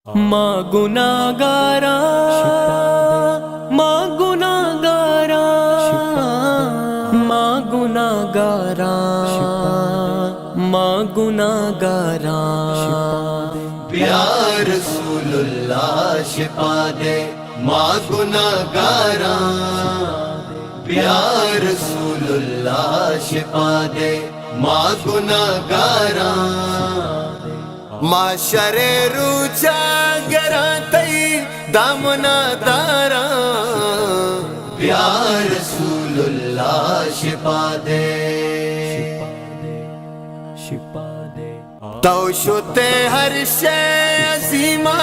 माँ गुनाहगारा, माँ गुनाहगारा, माँ गुनाहगारा, माँ गुनाहगारा। प्यार रसूलुल्लाह शिफा दे माँ गुनाहगारा, प्यार रसूलुल्लाह शिफा दे माँ गुनाहगारा। माशरे रुचा गरा तई दामना दारा, प्यार रसूलुल्लाह शिफा दे तो शुते हर शे असीमा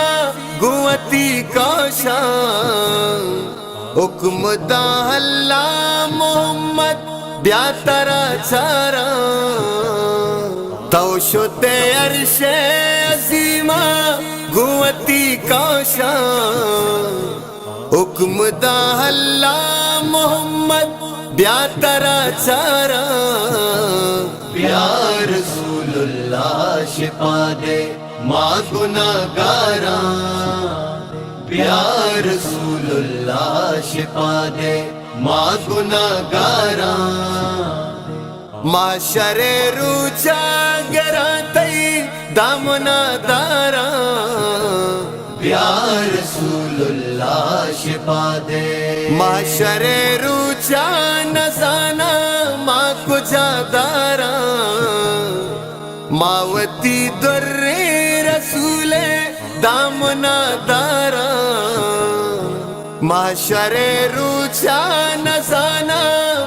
गुवती कौशा, हुक्म दा अल्लाह मोहम्मद ब्यातरा चारा। तो शुते अरशे अजीमा गुवती कौशा, हुक्म दा अल्लाह मोहम्मद ब्यातरा चारा। प्यार रसूलुल्लाह शिफा दे माँ गुनाहगारा, प्यार रसूलुल्लाह शिफा दे माँ गुनाहगारा। माशरे रुचा गरा तई दामना दारा, प्यार रसूलुल्लाह शिफा दे। माशरे रुचा नजाना माँ कुजा दारा, मावती दुर्रे रसूले दामना दारा। माशरे रुचा नजाना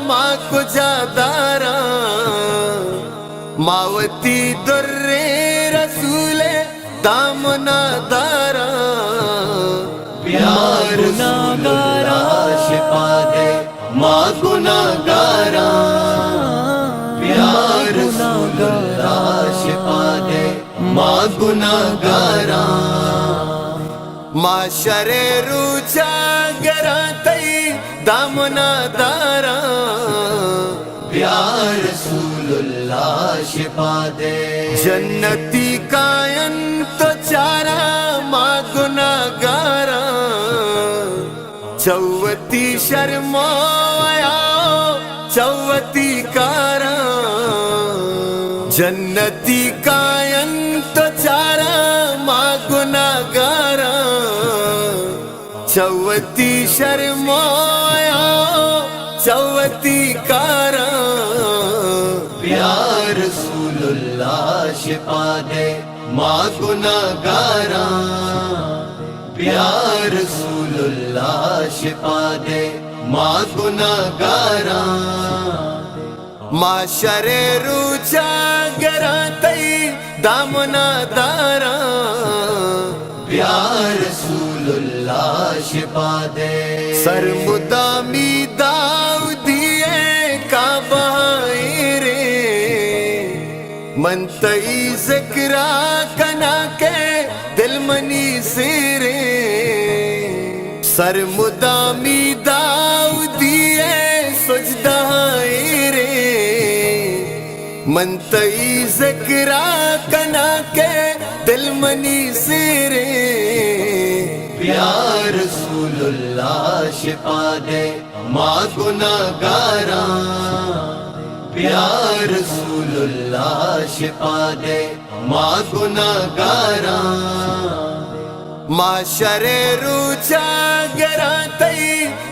माँ कुजा दारा, मावती दुर्रे रसूले दामना दारा। प्यार रसूलुल्लाह शिफा दे माँ गुनाहगारा, प्यार रसूलुल्लाह शिफा दे माँ गुनाहगारा। माशरे रुचा गरा तई दामना दारा, प्यार रसूलुल्लाह शिफा दे। जन्नती कायन तो चारा माँ गुनाहगारा, चौवती शर्माया चौवती कारा। जन्नती कायन तो चारा माँ गुनाहगारा, चौवती शर्माया चौवती कारा। प्यार रसूलुल्लाह शिफा दे माँ गुनाहगारा, प्यार रसूलुल्लाह शिफा दे माँ गुनाहगारा। माशरे रुचा गरा तई दामना दारा, प्यार रसूलुल्लाह शिफा दे। सरमुदामी दाऊदिए का बहाइरे, मनतई ज़िक्रा कना के दिल मनी सिरे। सरमुदामी दाऊदिए सुजदाइरे, मनतई ज़िक्रा कना के दिल मनी सिरे। प्यार रसूलुल्लाह शिफा दे माँ गुनाहगारा, प्यार रसूलुल्लाह शिफा दे माँ गुनाहगारा। माशरे रुचा गरा तई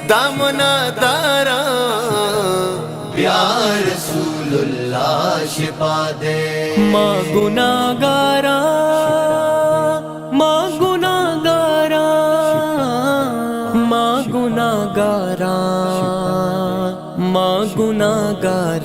दामना दारा, प्यार रसूलुल्लाह शिफा दे। माँ गुनाहगारा, माँ गुनाहगारा, माँ गुनाहगारा, माँ गुनाहगारा।